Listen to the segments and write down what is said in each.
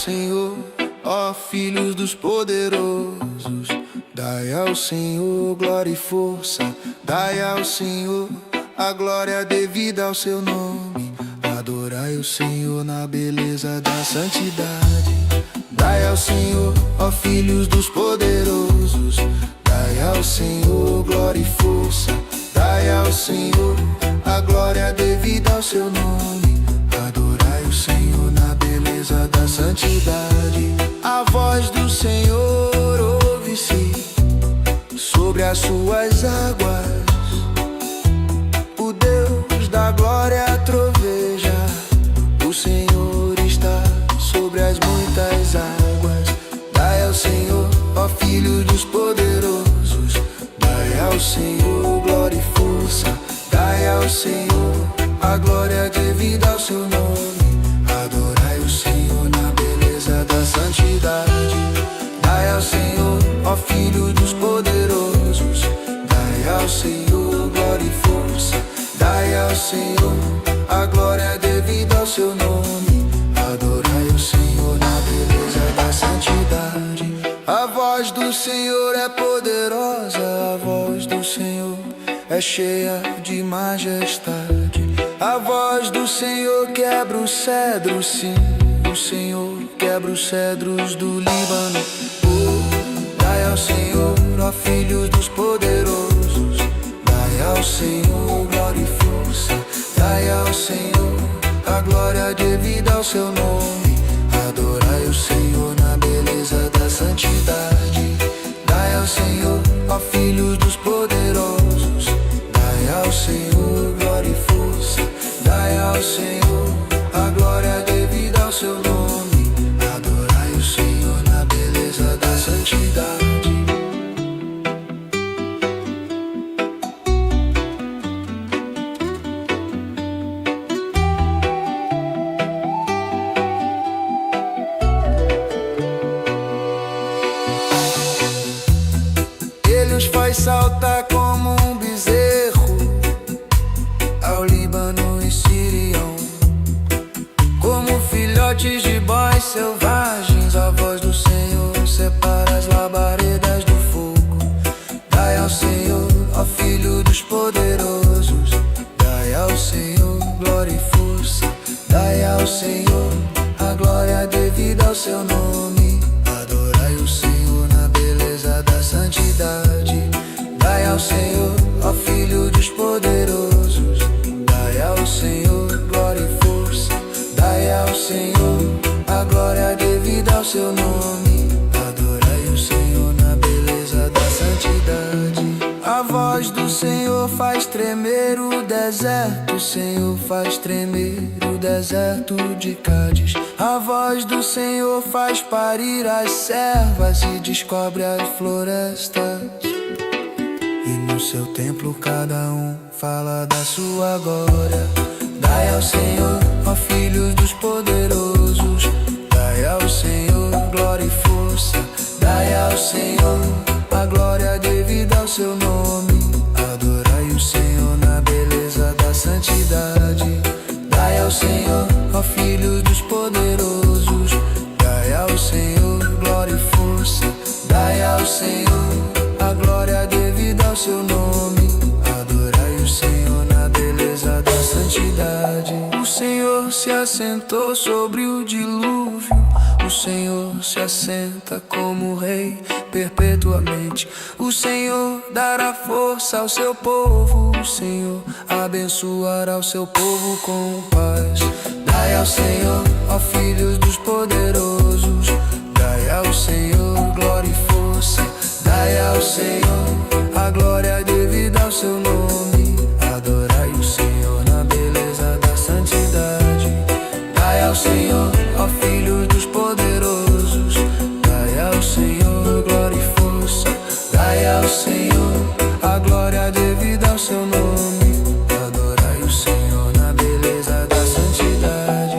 Senhor, ó filhos dos poderosos, dai ao Senhor glória e força, dai ao Senhor a glória devida ao seu nome. Adorai o Senhor na beleza da santidade. Dai ao Senhor, ó filhos dos poderosos, dai ao Senhor glória e força, dai ao Senhor a glória devida ao seu nome. Adorai o Senhor na beleza da santidade. A voz do Senhor ouve-se sobre as suas águas. O Deus da glória troveja. O Senhor está sobre as muitas águas. Dai ao Senhor, ó filhos dos poderosos, dai ao Senhor glória e força, dai ao Senhor a glória devida ao seu nome. Adorai o Senhor na beleza da santidade. Dai ao Senhor, ó filhos dos poderosos, dai ao Senhor glória e força, dai ao Senhor a glória devida ao seu nome. Adorai o Senhor na beleza da santidade. A voz do Senhor é poderosa, a voz do Senhor é cheia de majestade. A voz do Senhor quebra os cedros, sim, o Senhor quebra os cedros do Líbano. Dai ao Senhor, ó filhos dos poderosos, dai ao Senhor glória e força, dai ao Senhor a glória devida ao seu nome. Adorai o Senhor na beleza da santidade. Dai ao Senhor, ó filhos dos poderosos, dai ao Senhor glória e força, dai ao Senhor a glória devida ao seu nome. Adorai o Senhor na beleza da santidade. Ele os faz saltar como um bezerro ao Líbano e Sirião, como filhotes de bois selvagens. A voz do Senhor separa as labaredas do fogo. Dai ao Senhor, ó filho dos poderosos, dai ao Senhor glória e força, dai ao Senhor a glória devida ao seu nome. Adorai o Senhor na beleza da santidade. Dai ao Senhor, ó filho dos poderosos, dai ao Senhor glória e força, dai ao Senhor a glória devida ao seu nome. Adorai o Senhor na beleza da santidade. A voz do Senhor faz tremer o deserto, o Senhor faz tremer o deserto de Cádiz. A voz do Senhor faz parir as servas e descobre as florestas. E no seu templo cada um fala da sua glória. Dai ao Senhor, ó filhos dos poderosos, dai ao Senhor glória e força, dai ao Senhor a glória devida ao seu nome. Adorai o Senhor na beleza da santidade. Dai ao Senhor, ó filhos dos poderosos, dai ao Senhor glória e força, dai ao Senhor a glória devida ao seu nome. Adorai o Senhor na beleza da santidade. O Senhor se assentou sobre o dilúvio. O Senhor se assenta como rei perpetuamente. O Senhor dará força ao seu povo. O Senhor abençoará o seu povo com paz. Dai ao Senhor, ó filhos dos poderosos, dai ao Senhor glória e força. Dai ao Senhor a glória devida ao seu nome. Adorai o Senhor na beleza da santidade. Dai ao Senhor, ó filhos dos poderosos, dai ao Senhor glória e força. Dai ao Senhor a glória devida ao seu nome. Adorai o Senhor na beleza da santidade.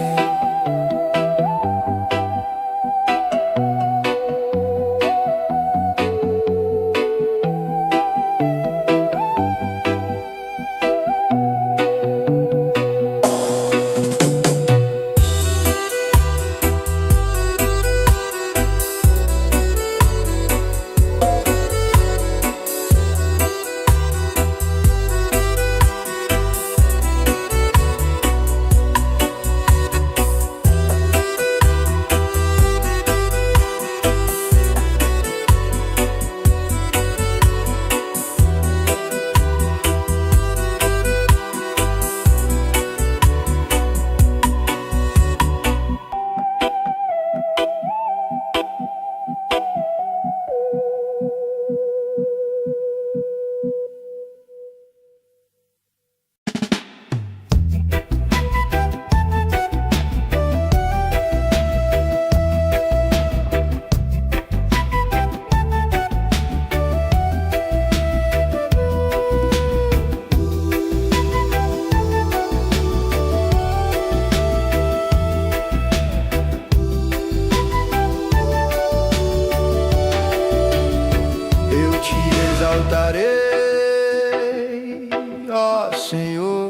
Exaltarei, ó Senhor,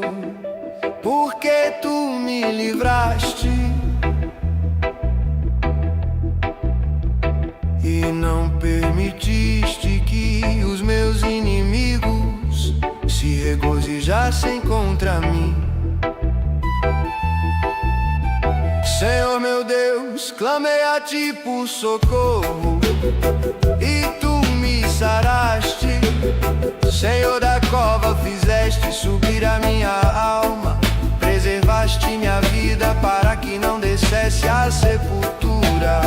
porque tu me livraste e não permitiste que os meus inimigos se regozijassem contra mim. Senhor meu Deus, clamei a ti por socorro e tu me saraste. Senhor da cova, fizeste subir a minha alma, preservaste minha vida para que não descesse à sepultura.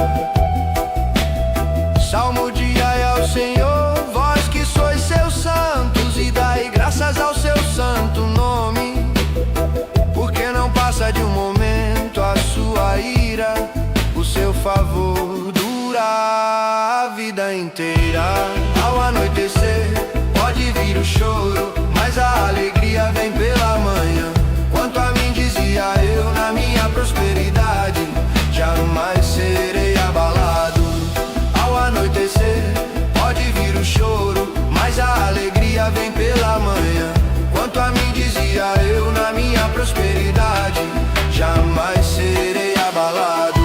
Salmo de ai ao Senhor, vós que sois seus santos, e dai graças ao seu santo nome, porque não passa de um momento a sua ira, o seu favor dura a vida inteira. Ao anoitecer pode vir o choro, mas a alegria vem pela manhã. Quanto a mim, dizia eu, na minha prosperidade jamais serei abalado. Ao anoitecer pode vir o choro, mas a alegria vem pela manhã. Quanto a mim, dizia eu, na minha prosperidade jamais serei abalado.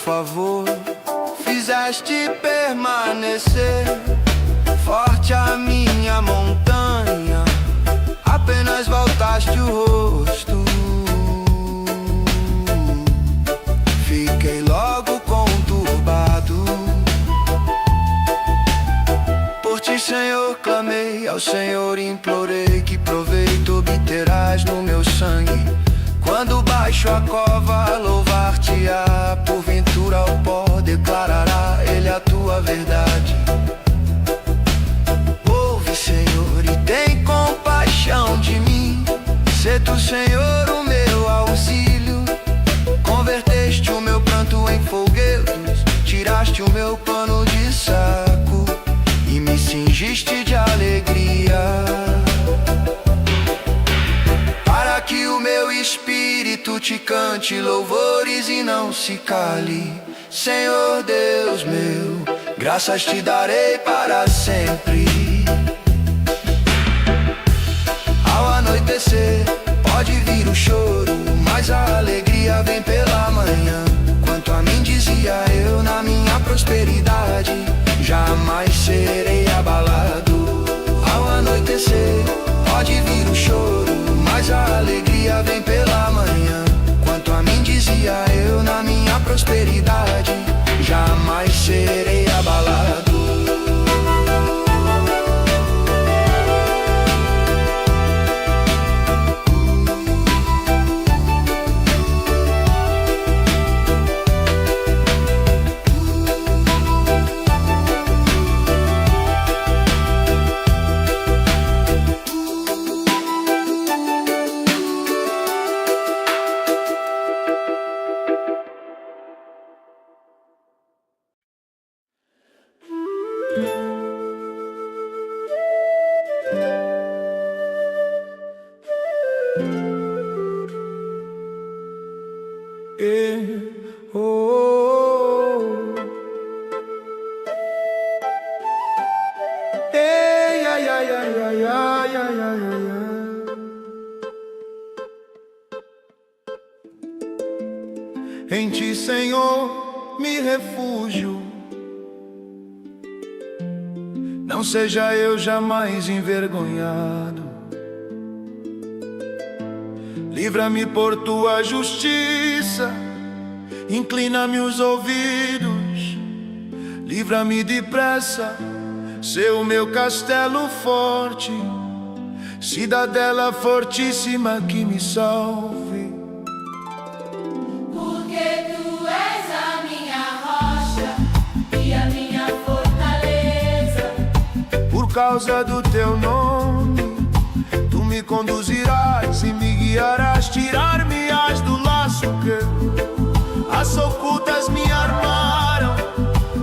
Favor, fizeste permanecer forte a minha montanha, apenas voltaste o rosto. Fiquei logo conturbado. Por ti, Senhor, clamei, ao Senhor implorei, que proveito obterás no meu sangue. Quando baixo a cova, louvar-te-á, porventura ao pó declarará ele a tua verdade. Ouve, Senhor, e tem compaixão de mim. Sê tu, Senhor, o meu auxílio. Converteste o meu pranto em folguedos, tiraste o meu pano de saco e me cingiste de alegria, para que o meu espírito te cante cante louvores e não se cale. Senhor Deus meu, graças te darei para sempre. Ao anoitecer pode vir o choro, mas a alegria vem pela manhã. Quanto a mim dizia eu, na minha prosperidade jamais serei abalado. Ao anoitecer pode vir o choro, mas a alegria vem pela manhã. Quanto a mim dizia eu, na minha prosperidade jamais serei abalado. Em ti, Senhor, me refúgio. Não seja eu jamais envergonhado. Livra-me por tua justiça, inclina-me os ouvidos. Livra-me depressa, ser o meu castelo forte, cidadela fortíssima que me salve. Por causa do teu nome, tu me conduzirás e me guiarás. Tirar-me-ás do laço que as ocultas me armaram,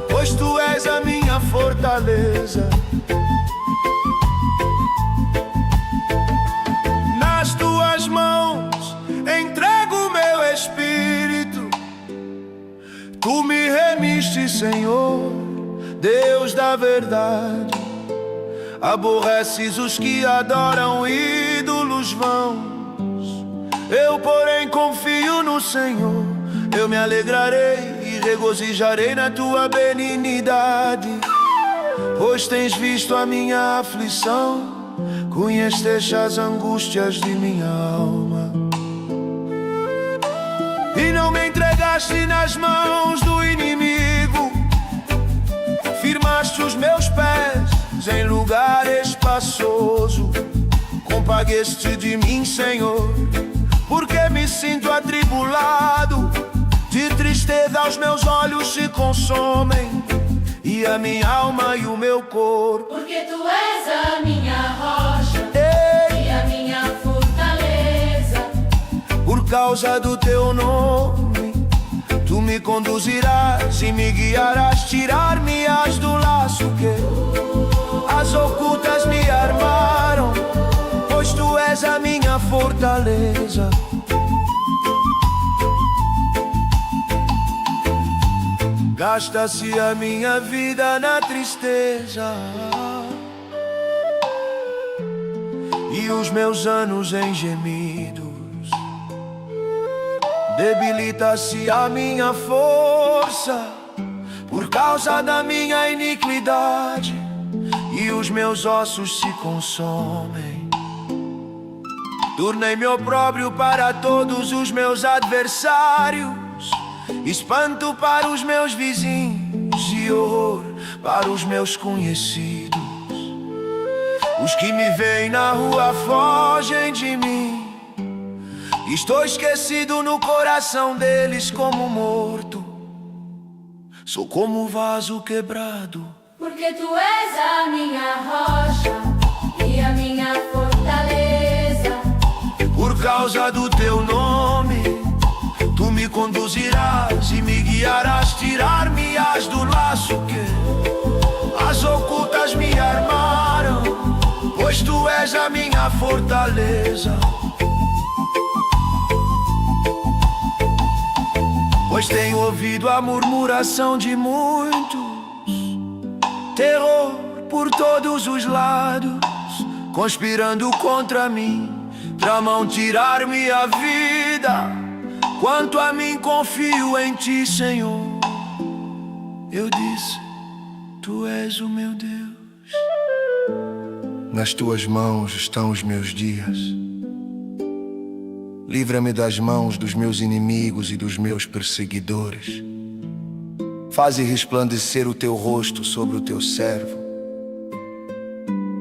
pois tu és a minha fortaleza. Nas tuas mãos entrego o meu espírito. Tu me remiste, Senhor, Deus da verdade. Aborreces os que adoram ídolos vãos. Eu, porém, confio no Senhor. Eu me alegrarei e regozijarei na tua benignidade. Pois tens visto a minha aflição, conheceste as angústias de minha alma. E não me entregaste nas mãos do inimigo. Firmaste os meus pés em lugar espaçoso. Compagueste de mim, Senhor, porque me sinto atribulado. De tristeza os meus olhos se consomem, e a minha alma e o meu corpo. Porque tu és a minha rocha, e a minha fortaleza. Por causa do teu nome, tu me conduzirás e me guiarás. Tirar-me-ás do laço que as ocultas me armaram, pois tu és a minha fortaleza. Gasta-se a minha vida na tristeza, e os meus anos em gemidos. Debilita-se a minha força por causa da minha iniquidade, e os meus ossos se consomem. Tornei-me opróbrio para todos os meus adversários, espanto para os meus vizinhos e horror para os meus conhecidos. Os que me veem na rua fogem de mim. Estou esquecido no coração deles como morto. Sou como um vaso quebrado. Porque tu és a minha rocha e a minha fortaleza. Por causa do teu nome, tu me conduzirás e me guiarás. Tirar-me-ás do laço que as ocultas me armaram, pois tu és a minha fortaleza. pois tenho ouvido a murmuração de muitos, terror por todos os lados, conspirando contra mim, tramam tirar-me a vida. Quanto a mim, confio em ti, Senhor. Eu disse, tu és o meu Deus. Nas tuas mãos estão os meus dias. Livra-me das mãos dos meus inimigos e dos meus perseguidores. Faze resplandecer o teu rosto sobre o teu servo.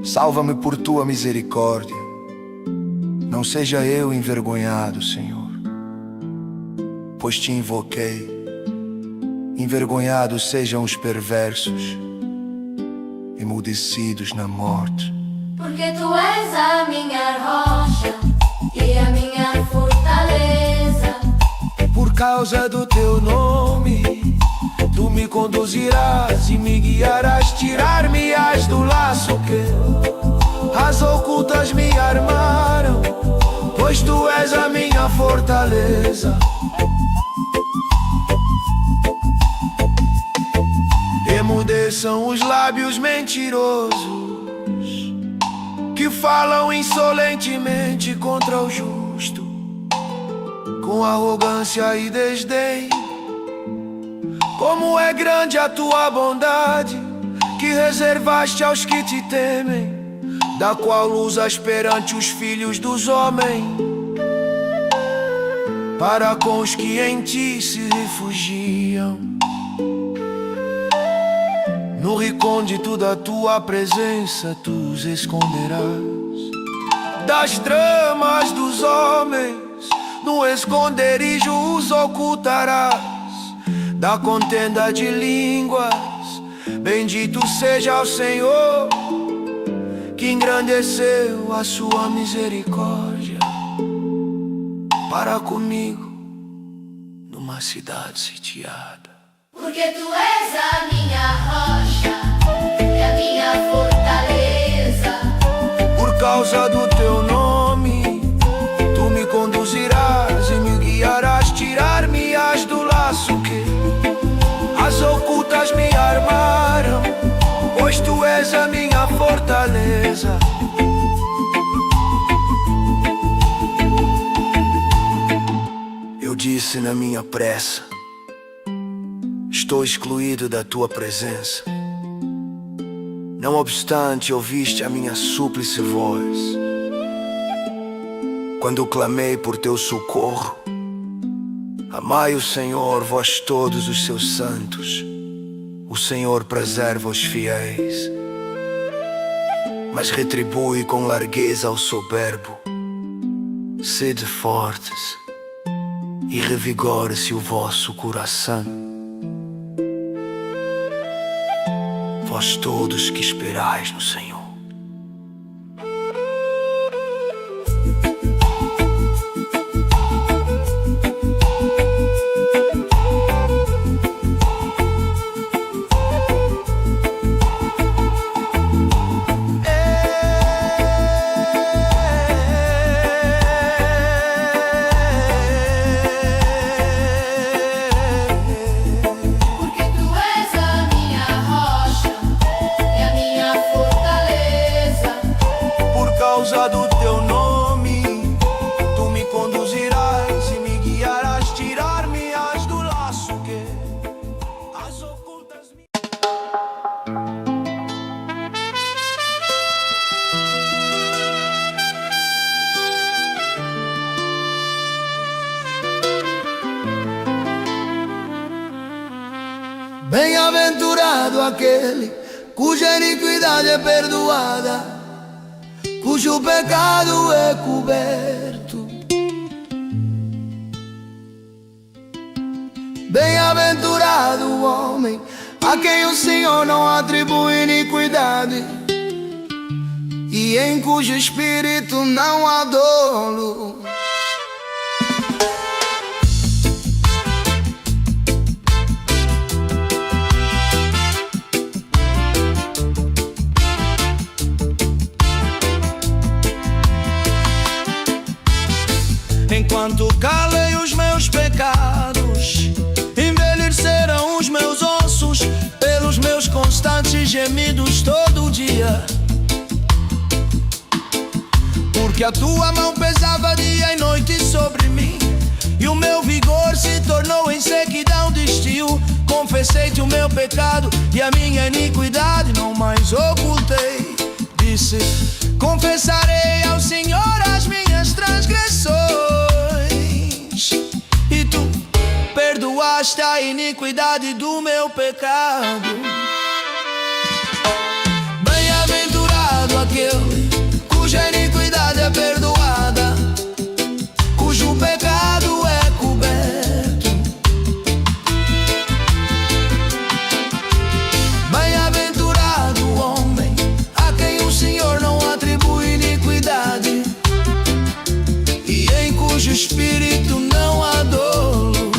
Salva-me por tua misericórdia. Não seja eu envergonhado, Senhor, pois te invoquei. Envergonhados sejam os perversos, emudecidos na morte. Porque tu és a minha rocha e a minha fortaleza. Por causa do teu nome, tu me conduzirás e me guiarás. Tirar-me-ás do laço que as ocultas me armaram, pois tu és a minha fortaleza. Emudeçam os lábios mentirosos que falam insolentemente contra o justo, com arrogância e desdém. Como é grande a tua bondade, que reservaste aos que te temem, da qual usas perante os filhos dos homens, para com os que em ti se refugiam. No recôndito da tua presença tu os esconderás das tramas dos homens, no esconderijo os ocultarás da contenda de línguas. Bendito seja o Senhor, que engrandeceu a sua misericórdia para comigo numa cidade sitiada. Porque tu és a minha rocha e a minha fortaleza. Por causa do teu nome, tu me conduzirás e me guiarás. Tirar-me-ás do laço que as ocultas me armaram, pois tu és a minha fortaleza. Eu disse na minha pressa, estou excluído da tua presença. Não obstante, ouviste a minha súplice voz, quando clamei por teu socorro. Amai o Senhor, vós todos os seus santos. O Senhor preserva os fiéis, mas retribui com largueza ao soberbo. Sede fortes e revigore-se o vosso coração, vós todos que esperais no Senhor. Por causa do teu nome, tu me conduzirás e me guiarás. Tirar-me-ás do laço que as ocultas me... Bem-aventurado aquele cuja iniquidade é perdoada, cujo pecado é coberto. Bem-aventurado o homem a quem o Senhor não atribui iniquidade e em cujo espírito não há dolo. Enquanto calei os meus pecados que a tua mão pesava dia e noite sobre mim, e o meu vigor se tornou em sequidão de estio. Confessei-te o meu pecado e a minha iniquidade não mais ocultei. Disse: confessarei ao Senhor as minhas transgressões, e tu perdoaste a iniquidade do meu pecado. Bem-aventurado aquele cuja iniquidade é perdoada, cujo pecado é coberto. Bem-aventurado o homem a quem o Senhor não atribui iniquidade, e em cujo espírito não há dolo.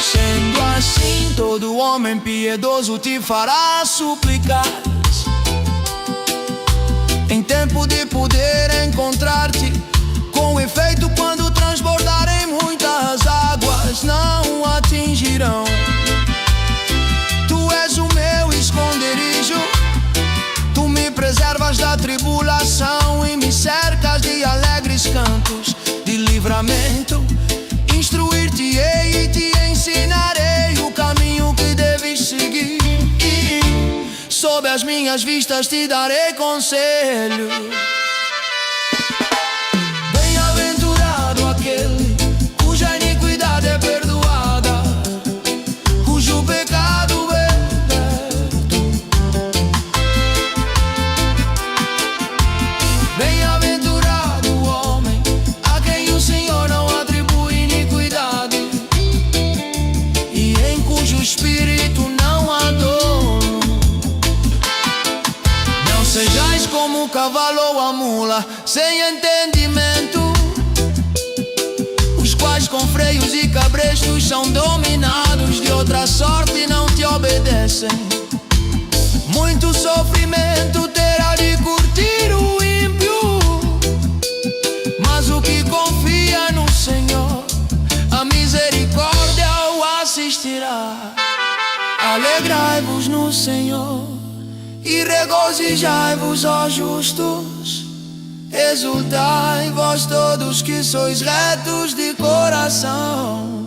Sendo assim, todo homem piedoso te fará suplicar, em tempo de poder encontrar-te. Com efeito, quando transbordarem muitas águas, não atingirão. Tu és o meu esconderijo, tu me preservas da tribulação e me cercas de alegres cantos de livramento. Instruir-te-ei e te ensinarei o caminho que deves seguir, e sob as minhas vistas te darei conselho. Bem-aventurado aquele cuja iniquidade é perdoada, cujo pecado é coberto. Bem-aventurado o homem a quem o Senhor não atribui iniquidade, e em cujo espírito não há dolo. Não sejais como o cavalo ou a mula sem entendimento, os quais com freios e cabrestos são dominados, de outra sorte e não te obedecem. Muito sofrimento terá de curtir o ímpio, mas o que confia no Senhor, a misericórdia o assistirá. Alegrai-vos no Senhor e regozijai-vos, ó justos. Exultai, vós todos que sois retos de coração.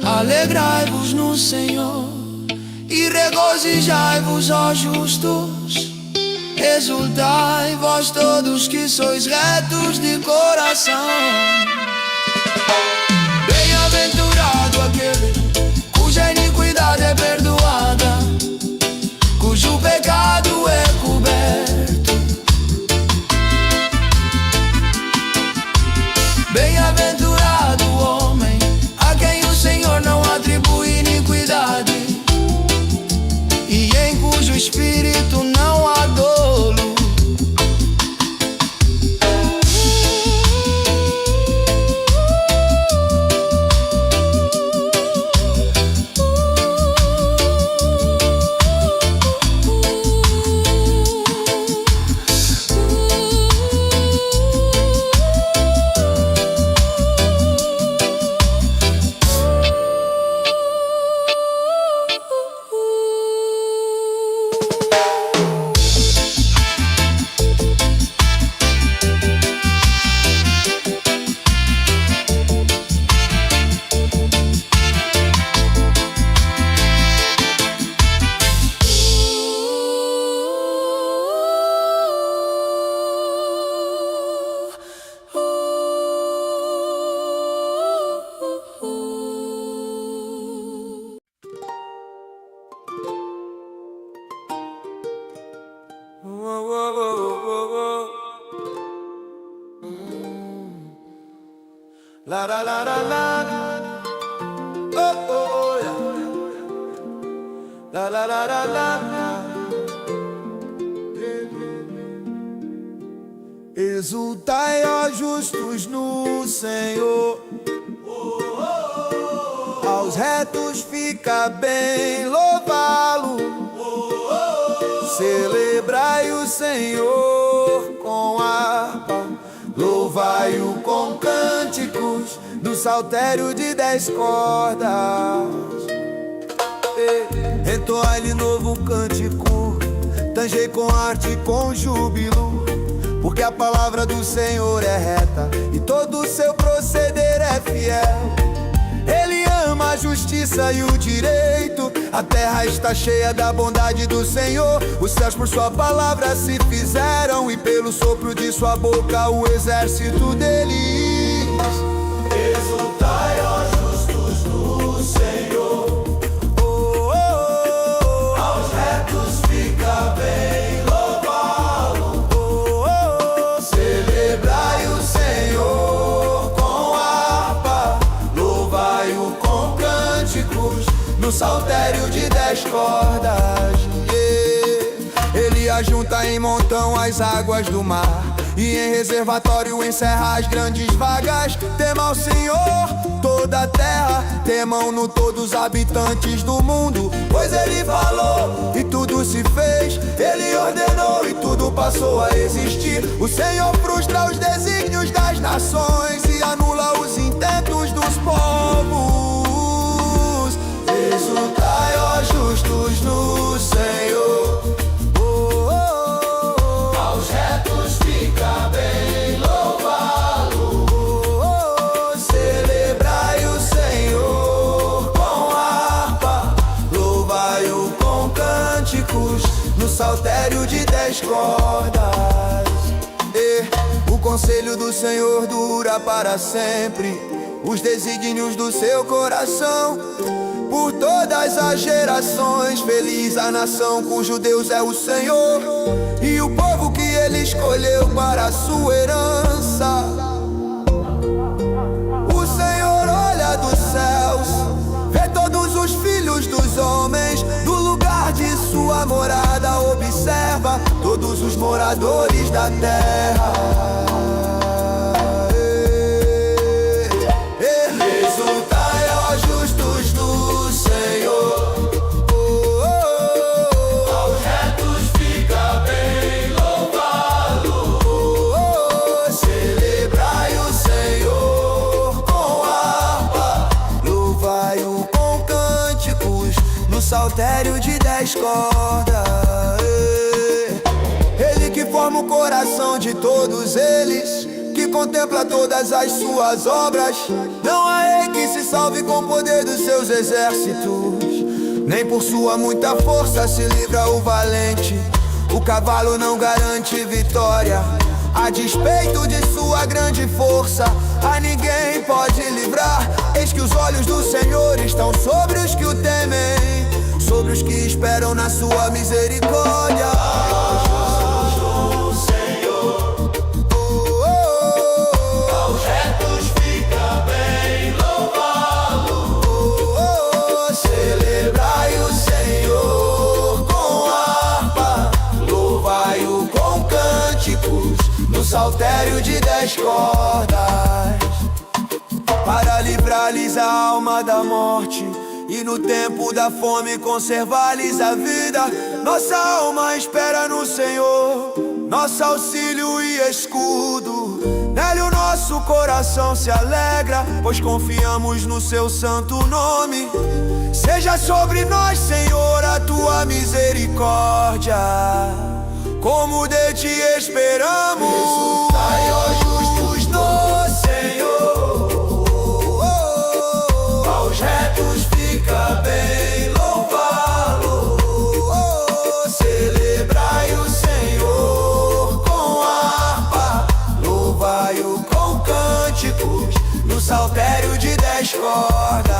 Alegrai-vos no Senhor e regozijai-vos, ó justos. Exultai, vós todos que sois retos de coração. Bem-aventurado aquele cuja iniquidade é perdoada, cujo pecado é coberto. Bem-aventurado o homem a quem o Senhor não atribui iniquidade, e em cujo espírito não há dolo. La la la la la, oh oh yeah. La la la la la. Exultai, ó justos, no Senhor. Aos retos fica bem louvá-lo. Celebrai o Senhor com harpa, louvai-o com cânticos do saltério de 10 cordas. Entoai-lhe novo cântico, tangei com arte e com júbilo, porque a palavra do Senhor é reta e todo o seu proceder é fiel. Ele ama a justiça e o direito, a terra está cheia da bondade do Senhor. Os céus por sua palavra se fizeram, e pelo sopro de sua boca o exército deles. Exultai, ó justos do Senhor, Oh, oh, oh, aos retos fica bem louvá-lo. oh, oh, oh. Celebrai o Senhor com harpa, louvai-o com cânticos, No saltério de 10 cordas, yeah. Ele ajunta em montão as águas do mar, e em reservatório encerra as grandes vagas. Tema ao Senhor toda a terra, temam-no todos os habitantes do mundo. Pois Ele falou e tudo se fez, Ele ordenou e tudo passou a existir. O Senhor frustra os desígnios das nações e anula os intentos dos povos. exultai, ó justos no Senhor, Oh, oh, oh, aos retos fica bem louvá-lo. oh, oh, oh. Celebrai o Senhor com harpa, louvai-o com cânticos, No saltério de 10 cordas. O conselho do Senhor dura para sempre, os desígnios do seu coração por todas as gerações. Feliz a nação cujo Deus é o Senhor, e o povo que Ele escolheu para a sua herança. O Senhor olha dos céus, vê todos os filhos dos homens, do lugar de sua morada observa todos os moradores da terra. exultai, ó justos do Senhor, aos retos fica bem louvá-lo. Celebrai o Senhor com harpa, Louvai-o com cânticos, no saltério de 10 cordas. Ele que forma o coração de todos eles, que contempla todas as suas obras. Não há rei que se salve com o poder dos seus exércitos, nem por sua muita força se livra o valente. O cavalo não garante vitória, a despeito de sua grande força, a ninguém pode livrar. Eis que os olhos do Senhor estão sobre os que o temem, sobre os que esperam na sua misericórdia. o Senhor, aos retos fica bem louvá-lo. Celebrai o Senhor com harpa, louvai-o com cânticos, No saltério de 10 cordas, para livrar-lhes a alma da morte, e no tempo da fome conservar-lhes a vida. Nossa alma espera no Senhor, nosso auxílio e escudo. Nele o nosso coração se alegra, pois confiamos no seu santo nome. Seja sobre nós, Senhor, a tua misericórdia, como de ti esperamos. exultai, ó justos no Senhor, aos retos fica bem louvá-lo. Celebrai o Senhor com harpa, Louvai-o com cânticos, no saltério de 10 cordas.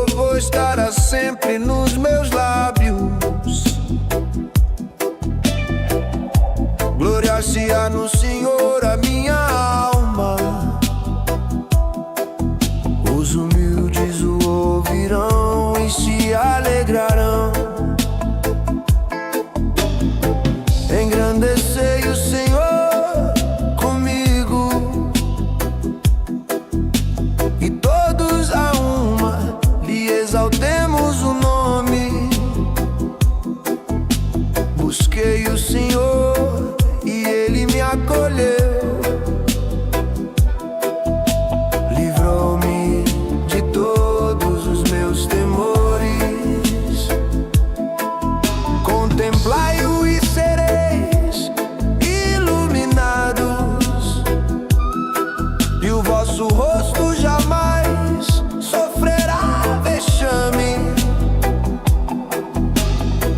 louvor estará sempre nos meus lábios. Gloriar-se-á no Senhor a minha alma. Os humildes o ouvirão e se alegrarão. Engrandecei o Senhor comigo, e todos a uma lhe exaltemos o nome. Busquei o Senhor e Ele me acolheu, livrou-me de todos os meus temores. Contemplai-o e sereis iluminados, e o vosso rosto jamais sofrerá vexame.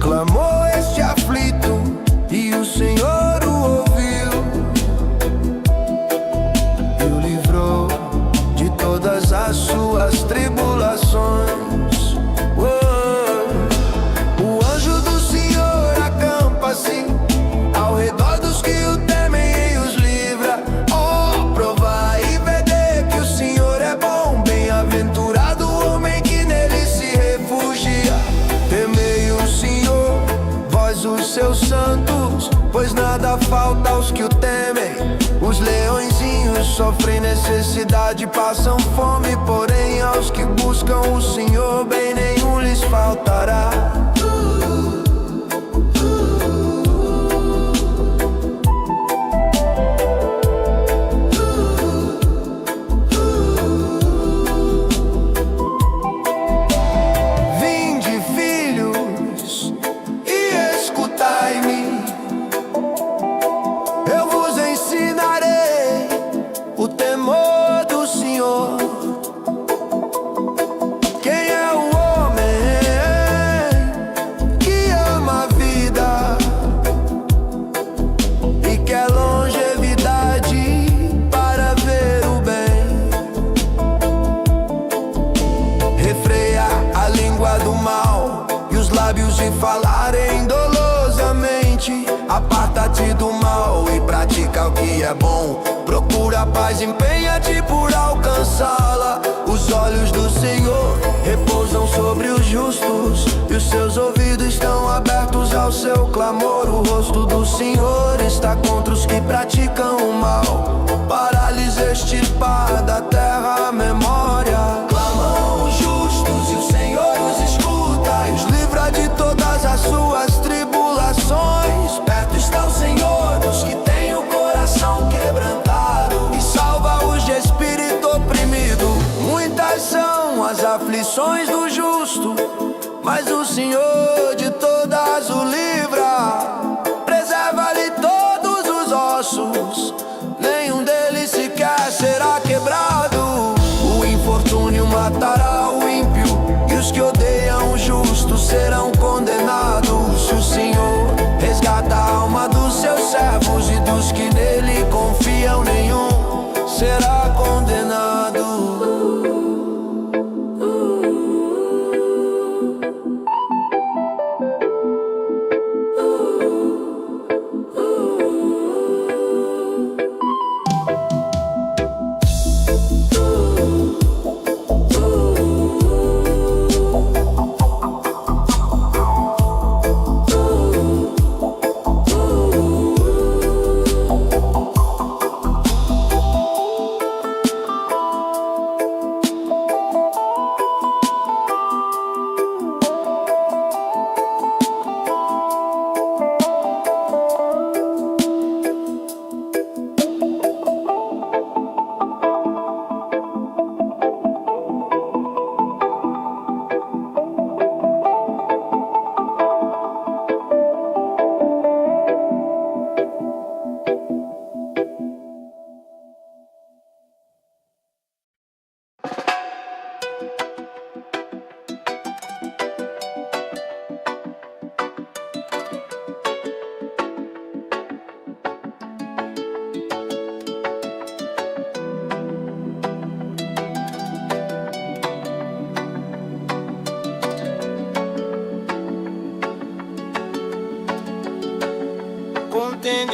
Clamou este aflito e o Senhor o ouviu, e o livrou de todas as suas tribulações. O anjo do Senhor acampa-se ao redor dos que o temem e os livra. Oh, provai e vede que o Senhor é bom. Bem-aventurado o homem que nele se refugia. Temei o Senhor, vós os seus santos, pois nada falta aos que o temem. Os leõezinhos sofrem necessidade, passam fome, porém aos que buscam o Senhor, bem nenhum lhes faltará. Vinde, filhos, e escutai-me. Eu vos ensinarei o temor do Senhor. Quem é o homem que ama a vida e quer longevidade para ver o bem? Refreia a língua do mal e os lábios de falarem dolosamente. Aparta-te do mal e pratica o que é bom. Procura a paz, empenha-te por alcançá-la. Os olhos do Senhor repousam sobre os justos, e os seus ouvidos estão abertos ao seu clamor. O rosto do Senhor está contra os que praticam o mal, para lhes extirpar da terra a memória. Clamam os justos e o Senhor os escuta e os livra de todas as suas tribulações. Perto está o Senhor dos que têm o coração quebrantado, e salva-os de espírito oprimido. Muitas são as aflições do justo, mas o Senhor de todas o livra. Preserva-lhe todos os ossos, nenhum deles sequer será quebrado. O infortúnio matará o ímpio, e os que odeiam o justo serão condenados. Se o Senhor resgata a alma dos seus servos, e dos que nele confiam nenhum será condenado.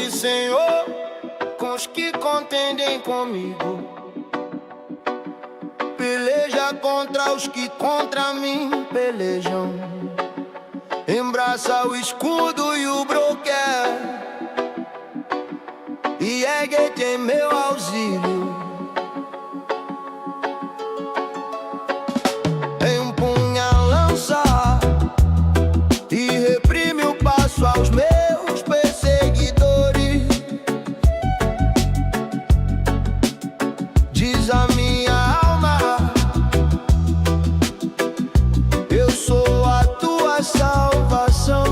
Conte, Senhor, com os que contendem comigo. Peleja contra os que contra mim pelejam. Embraça o escudo e o broquel e ergue-te em meu auxílio. Empunha a lança e reprime o passo aos meus perseguidores. Diz a minha alma: eu sou a tua salvação.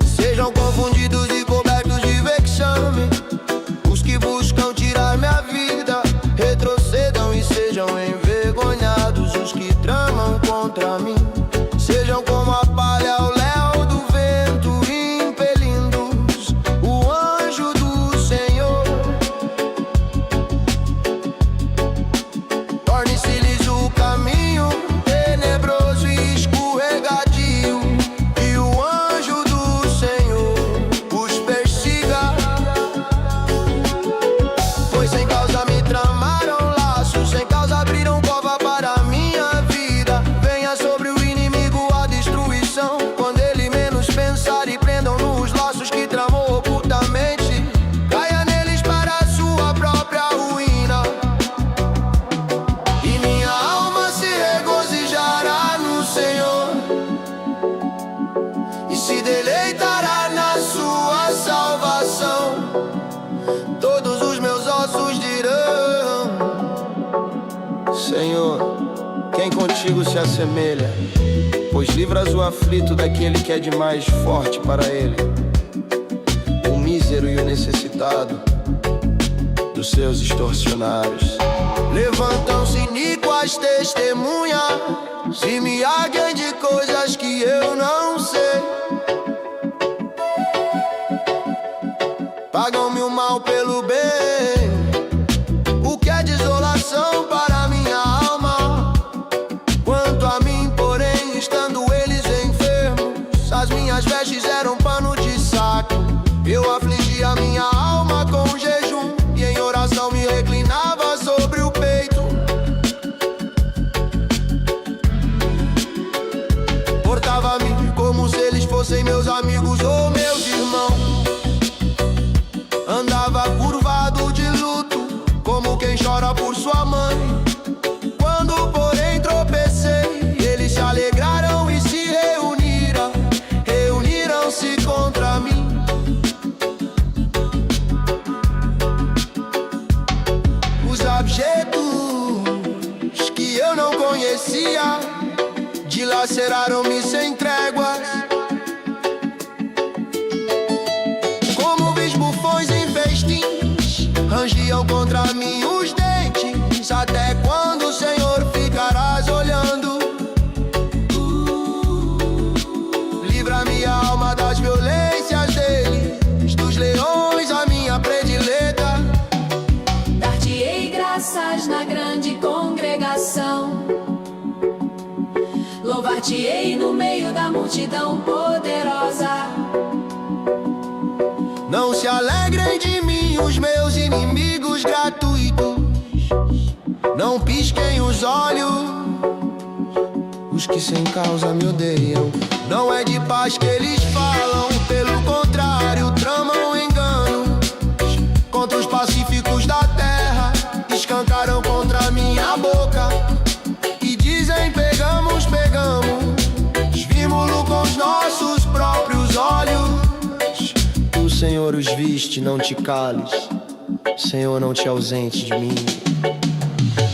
Sejam confundidos e cobertos de vexame os que buscam tirar minha vida. Retrocedam e sejam envergonhados os que tramam contra mim. Sejam como a palha ao léu do vento, impelindo-os o anjo do Senhor. Torne-se-lhes o caminho tenebroso e escorregadio, e o anjo do Senhor os persiga. Pois sem causa me tramaram laços, sem causa abriram cova para a minha vida. Venha sobre o inimigo a destruição, quando ele menos pensar, e prendam nos laços que tramou ocultamente. Caia neles para a sua própria ruína. E minha alma se regozijará no Senhor e se deleitará na sua salvação. Todos os meus ossos dirão: Senhor, quem contigo se assemelha? Pois livras o aflito daquele que é demais forte para ele, o mísero e o necessitado dos seus extorsionários. Levantam-se iníquas testemunhas e me arguem de coisas que eu não sei. Pagam-me o mal pelo bem, o que é desolação para minha alma. Quanto a mim, porém, estando eles enfermos, as minhas vestes eram pano de saco. Eu afligi a minha alma com jejum e em oração me reclinava sobre o peito. Portava-me como se eles fossem meus amigos ou meus irmãos. Andava curvado de luto, como quem chora por sua mãe. Quando, porém, tropecei, eles se alegraram e se reuniram-se contra mim. Os abjetos que eu não conhecia dilaceraram-me sem tréguas, como bisbufões em festins, rangiam contra mim os dentes. Até quando, Senhor, ficarás olhando? Livra minha alma das violências deles, dos leões a minha predileta. Dar-te-ei graças na grande congregação, louvar-te-ei no meio da multidão poderosa. Não se alegrem de mim os meus inimigos gratuitos, não pisquem os olhos os que sem causa me odeiam. Não é de paz que eles falam, pelo contrário, tramam enganos contra os pacíficos da terra. Escancaram contra minha boca e dizem: pegamos, vimos-lo com os nossos próprios olhos. O Senhor os viste, não te cales, Senhor, não te ausentes de mim.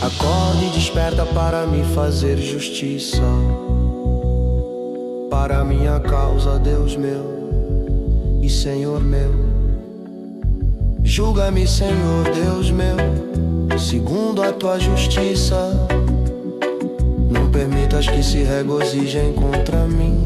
Acorda e desperta para me fazer justiça, para minha causa, Deus meu e Senhor meu. Julga-me, Senhor, Deus meu, segundo a tua justiça. Não permitas que se regozijem contra mim.